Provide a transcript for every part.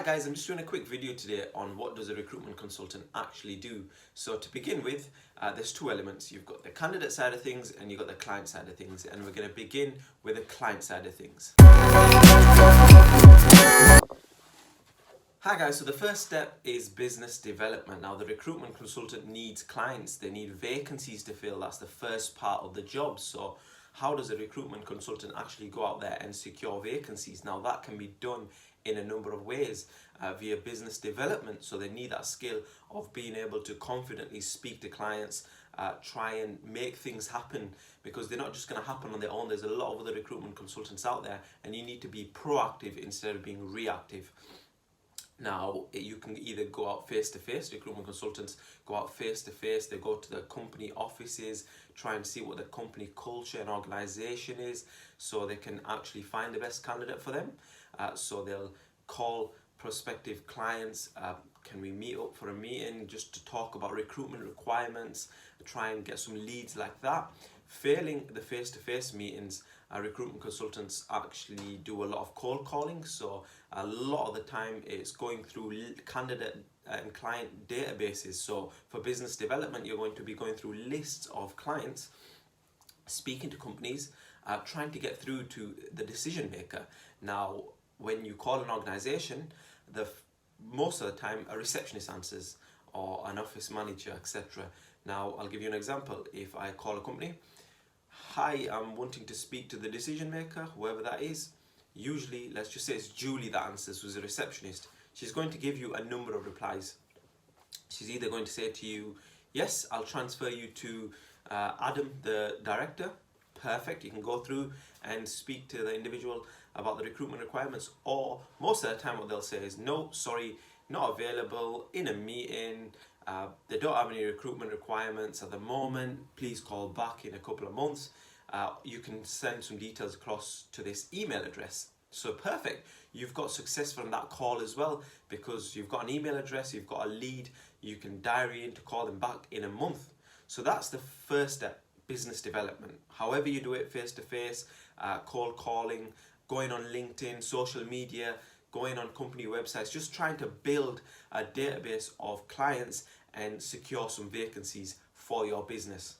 guys, I'm just doing a quick video today on what does a recruitment consultant actually do. So to begin with, there's two elements. You've got the candidate side of things and you've got the client side of things, and we're going to begin with the client side of things. Hi guys, so the first step is business development. Now the recruitment consultant needs clients, they need vacancies to fill. That's the first part of the job. So how does a recruitment consultant actually go out there and secure vacancies? Now that can be done in a number of ways via business development. So they need that skill of being able to confidently speak to clients, try and make things happen, because they're not just going to happen on their own. There's a lot of other recruitment consultants out there, and you need to be proactive instead of being reactive. Now, you can either go out face-to-face, recruitment consultants go out face-to-face, they go to the company offices, try and see what the company culture and organisation is, so they can actually find the best candidate for them. So they'll call prospective clients, can we meet up for a meeting just to talk about recruitment requirements, try and get some leads like that. Failing the face-to-face meetings, recruitment consultants actually do a lot of cold calling. So a lot of the time it's going through candidate and client databases. So for business development, you're going to be going through lists of clients, speaking to companies, trying to get through to the decision maker. Now, when you call an organization, most of the time a receptionist answers, or an office manager, etc. Now, I'll give you an example. If I call a company, hi, I'm wanting to speak to the decision maker, whoever that is. Usually, let's just say it's Julie that answers, who's a receptionist. She's going to give you a number of replies. She's either going to say to you, yes, I'll transfer you to Adam, the director. Perfect, you can go through and speak to the individual about the recruitment requirements. Or most of the time what they'll say is, no, sorry, not available, in a meeting, they don't have any recruitment requirements at the moment, please call back in a couple of months. You can send some details across to this email address. So perfect, you've got success from that call as well, because you've got an email address, you've got a lead, you can diary in to call them back in a month. So that's the first step, business development. However you do it, face-to-face, cold calling, going on LinkedIn, social media, going on company websites, just trying to build a database of clients and secure some vacancies for your business.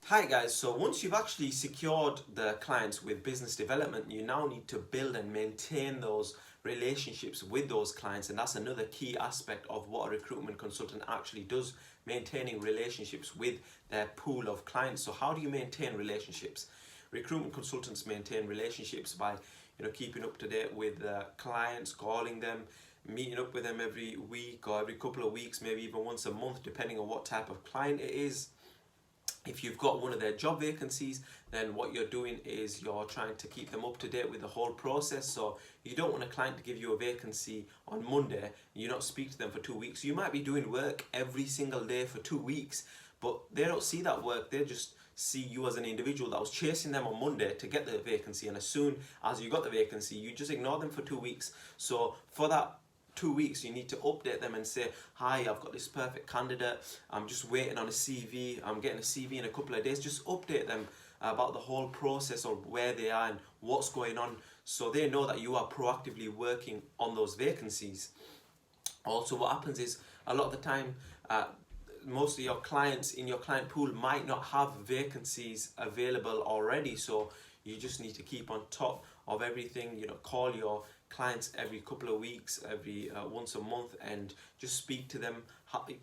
Hi guys, so once you've actually secured the clients with business development, you now need to build and maintain those relationships with those clients, and that's another key aspect of what a recruitment consultant actually does, maintaining relationships with their pool of clients. So how do you maintain relationships? Recruitment consultants maintain relationships by keeping up to date with clients, calling them, meeting up with them every week or every couple of weeks, maybe even once a month, depending on what type of client it is. If you've got one of their job vacancies, then what you're doing is you're trying to keep them up to date with the whole process. So you don't want a client to give you a vacancy on Monday and you not speak to them for 2 weeks. You might be doing work every single day for 2 weeks, but they don't see that work. They just see you as an individual that was chasing them on Monday to get the vacancy, and as soon as you got the vacancy, you just ignore them for 2 weeks. So for that 2 weeks, you need to update them and say, hi, I've got this perfect candidate, I'm just waiting on a CV, I'm getting a CV in a couple of days. Just update them about the whole process or where they are and what's going on, so they know that you are proactively working on those vacancies. Also, what happens is, a lot of the time, most of your clients in your client pool might not have vacancies available already, so you just need to keep on top of everything. Call your clients every couple of weeks, every once a month, and just speak to them,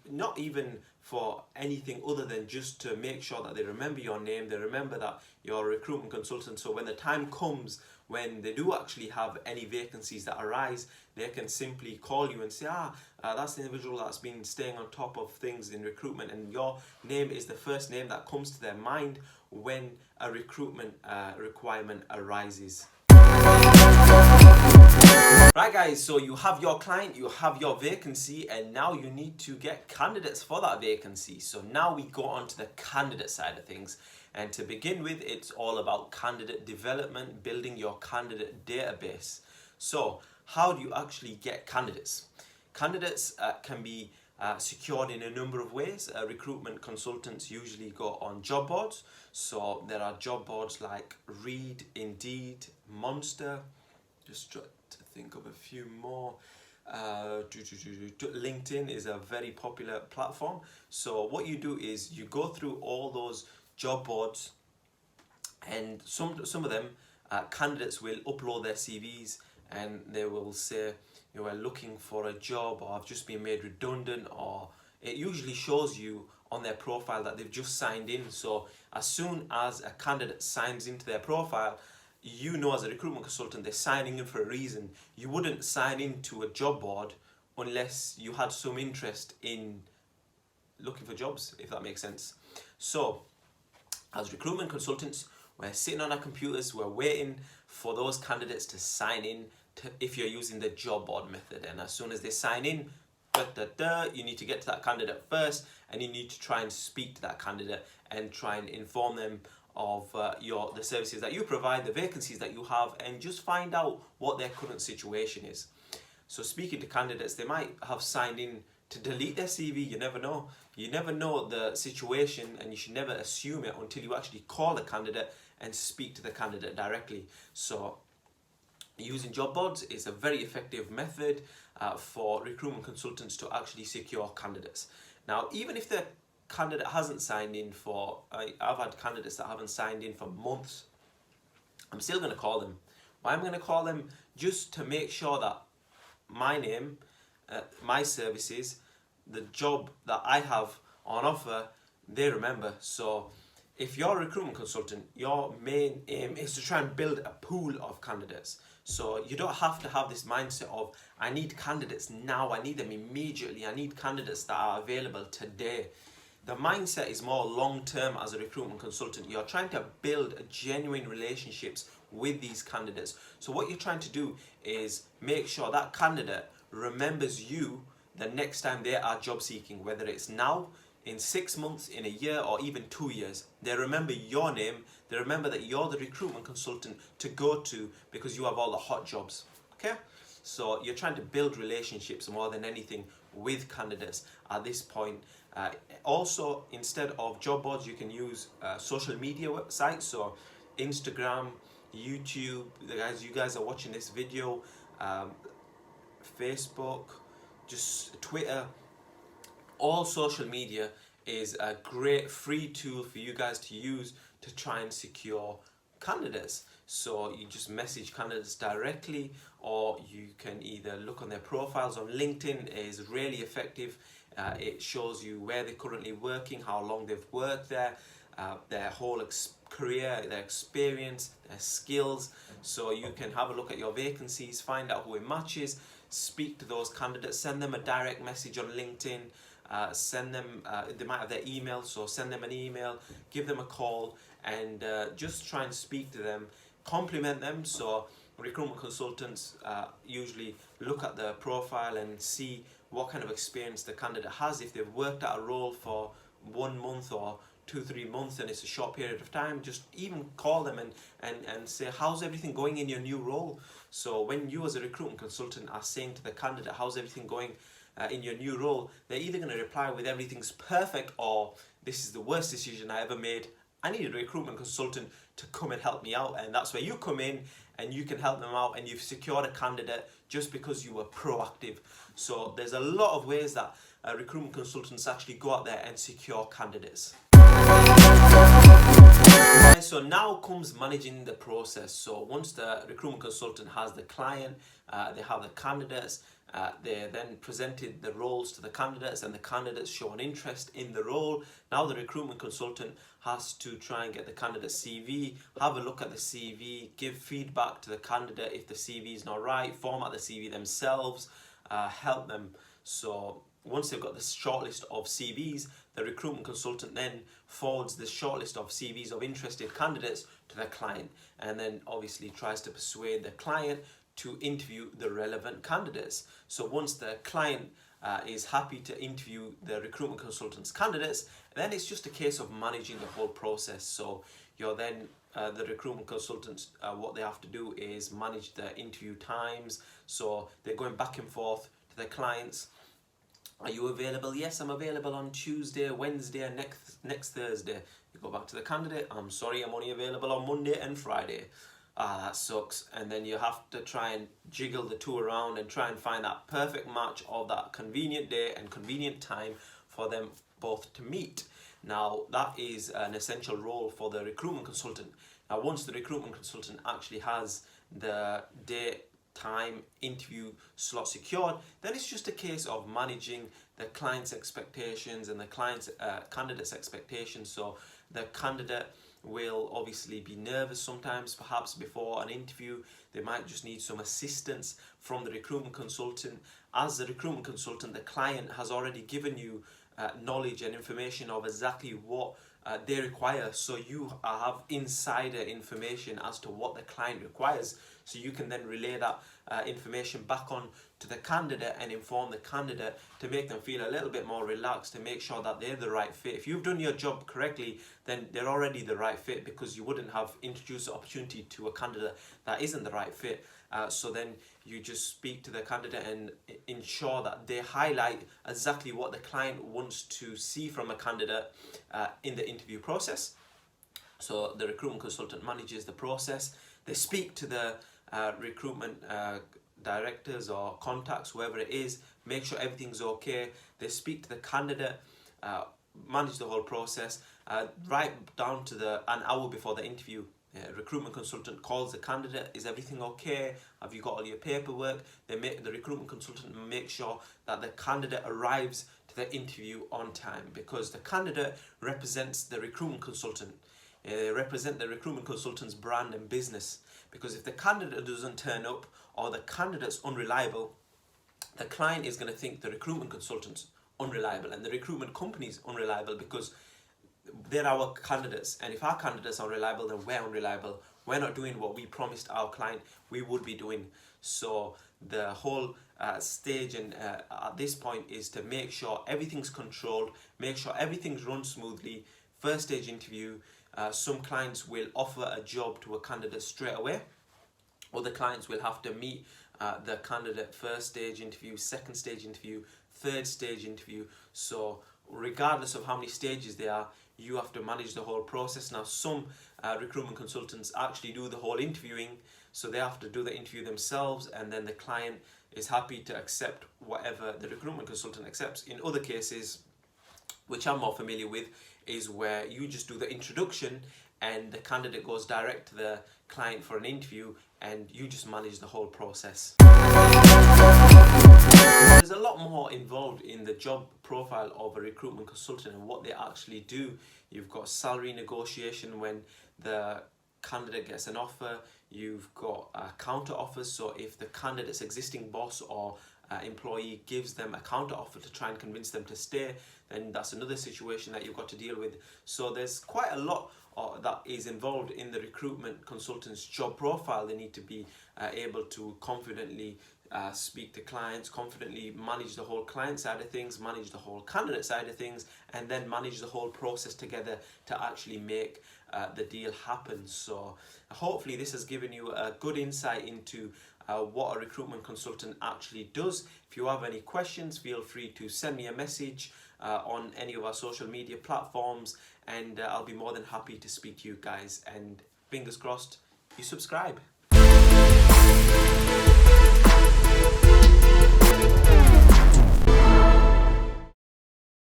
not even for anything other than just to make sure that they remember your name, they remember that you're a recruitment consultant, so when the time comes when they do actually have any vacancies that arise, they can simply call you and say, that's the individual that's been staying on top of things in recruitment, and your name is the first name that comes to their mind when a recruitment requirement arises. Right guys, so you have your client, you have your vacancy, and now you need to get candidates for that vacancy. So now we go on to the candidate side of things. And to begin with, it's all about candidate development, building your candidate database. So how do you actually get candidates? Candidates can be secured in a number of ways. Recruitment consultants usually go on job boards. So there are job boards like Reed, Indeed, Monster. Just to think of a few more. LinkedIn is a very popular platform. So what you do is you go through all those job boards, and some of them candidates will upload their CVs, and they will say, you know, we're looking for a job, or I've just been made redundant, or it usually shows you on their profile that they've just signed in. So as soon as a candidate signs into their profile, you know as a recruitment consultant they're signing in for a reason. You wouldn't sign into a job board unless you had some interest in looking for jobs, if that makes sense. So as recruitment consultants, we're sitting on our computers, we're waiting for those candidates to sign in to, if you're using the job board method. And as soon as they sign in, you need to get to that candidate first, and you need to try and speak to that candidate and try and inform them of the services that you provide, the vacancies that you have, and just find out what their current situation is. So speaking to candidates, they might have signed in to delete their CV. You never know. You never know the situation, and you should never assume it until you actually call the candidate and speak to the candidate directly. So using job boards is a very effective method for recruitment consultants to actually secure candidates. Now, even if the candidate hasn't signed in for, I've had candidates that haven't signed in for months, I'm still going to call them. Why am I going to call them? Just to make sure that my name, my services, the job that I have on offer, they remember. So if you're a recruitment consultant, your main aim is to try and build a pool of candidates. So you don't have to have this mindset of, I need candidates now, I need them immediately, I need candidates that are available today. The mindset is more long-term as a recruitment consultant. You're trying to build genuine relationships with these candidates. So what you're trying to do is make sure that candidate remembers you the next time they are job seeking, whether it's now, in 6 months, in a year, or even 2 years. They remember your name, they remember that you're the recruitment consultant to go to because you have all the hot jobs. Okay? So you're trying to build relationships more than anything with candidates at this point. Also, instead of job boards, you can use social media websites. So Instagram, YouTube, you guys are watching this video, Facebook, just Twitter. All social media is a great free tool for you guys to use to try and secure candidates. So you just message candidates directly, or you can either look on their profiles on LinkedIn. It is really effective. It shows you where they're currently working, how long they've worked there, their whole career, their experience, their skills. So you can have a look at your vacancies, find out who it matches, speak to those candidates, send them a direct message on LinkedIn, send them, they might have their email, so send them an email, give them a call, and just try and speak to them, compliment them. So recruitment consultants usually look at the profile and see what kind of experience the candidate has. If they've worked at a role for 1 month or 2-3 months and it's a short period of time, just even call them and say, how's everything going in your new role? So when you as a recruitment consultant are saying to the candidate, how's everything going in your new role, they're either going to reply with everything's perfect, or this is the worst decision I ever made. I need a recruitment consultant to come and help me out. And that's where you come in and you can help them out, and you've secured a candidate just because you were proactive. So there's a lot of ways that recruitment consultants actually go out there and secure candidates. Okay, so now comes managing the process. So once the recruitment consultant has the client, they have the candidates, they then presented the roles to the candidates, and the candidates show an interest in the role. Now the recruitment consultant has to try and get the candidate's CV, have a look at the CV, give feedback to the candidate if the CV is not right, format the CV themselves, help them. So once they've got the shortlist of CVs, the recruitment consultant then forwards the shortlist of CVs of interested candidates to the client, and then obviously tries to persuade the client to interview the relevant candidates. So once the client is happy to interview the recruitment consultant's candidates, then it's just a case of managing the whole process. So you're then, the recruitment consultants, what they have to do is manage the interview times. So they're going back and forth to the clients. Are you available? Yes, I'm available on Tuesday, Wednesday, and next Thursday. You go back to the candidate. I'm sorry, I'm only available on Monday and Friday. that sucks, and then you have to try and jiggle the two around and try and find that perfect match of that convenient day and convenient time for them both to meet. Now that is an essential role for the recruitment consultant. Now once the recruitment consultant actually has the date, time, interview slot secured, then it's just a case of managing the client's expectations and the client's candidate's expectations. So the candidate will obviously be nervous sometimes, perhaps before an interview. They might just need some assistance from the recruitment consultant. As the recruitment consultant, the client has already given you knowledge and information of exactly what they require, so you have insider information as to what the client requires, so you can then relay that information back on to the candidate and inform the candidate to make them feel a little bit more relaxed, to make sure that they're the right fit. If you've done your job correctly, then they're already the right fit, because you wouldn't have introduced the opportunity to a candidate that isn't the right fit. So then you just speak to the candidate and ensure that they highlight exactly what the client wants to see from a candidate in the interview process. So the recruitment consultant manages the process. They speak to the recruitment directors or contacts, whoever it is, make sure everything's okay. They speak to the candidate, manage the whole process, right down to an hour before the interview. Recruitment consultant calls the candidate, is everything okay? Have you got all your paperwork? The recruitment consultant make sure that the candidate arrives to the interview on time, because the candidate represents the recruitment consultant. They represent the recruitment consultant's brand and business, because if the candidate doesn't turn up or the candidate's unreliable, the client is going to think the recruitment consultant's unreliable and the recruitment company's unreliable, because they're our candidates, and if our candidates are reliable, then we're unreliable. We're not doing what we promised our client we would be doing. So the whole stage and at this point is to make sure everything's controlled, make sure everything's run smoothly. First stage interview, some clients will offer a job to a candidate straight away. Other clients will have to meet the candidate first stage interview, second stage interview, third stage interview. So regardless of how many stages there are, you have to manage the whole process. Now some recruitment consultants actually do the whole interviewing, so they have to do the interview themselves, and then the client is happy to accept whatever the recruitment consultant accepts. In other cases, which I'm more familiar with, is where you just do the introduction and the candidate goes direct to the client for an interview and you just manage the whole process. There's a lot more involved in the job profile of a recruitment consultant and what they actually do. You've got salary negotiation when the candidate gets an offer. You've got counter offers, so if the candidate's existing boss or employee gives them a counter offer to try and convince them to stay, then that's another situation that you've got to deal with. So there's quite a lot that is involved in the recruitment consultant's job profile. They need to be able to confidently speak to clients, confidently manage the whole client side of things, manage the whole candidate side of things, and then manage the whole process together to actually make the deal happen. So hopefully this has given you a good insight into what a recruitment consultant actually does. If you have any questions, feel free to send me a message on any of our social media platforms, and I'll be more than happy to speak to you guys, and fingers crossed you subscribe.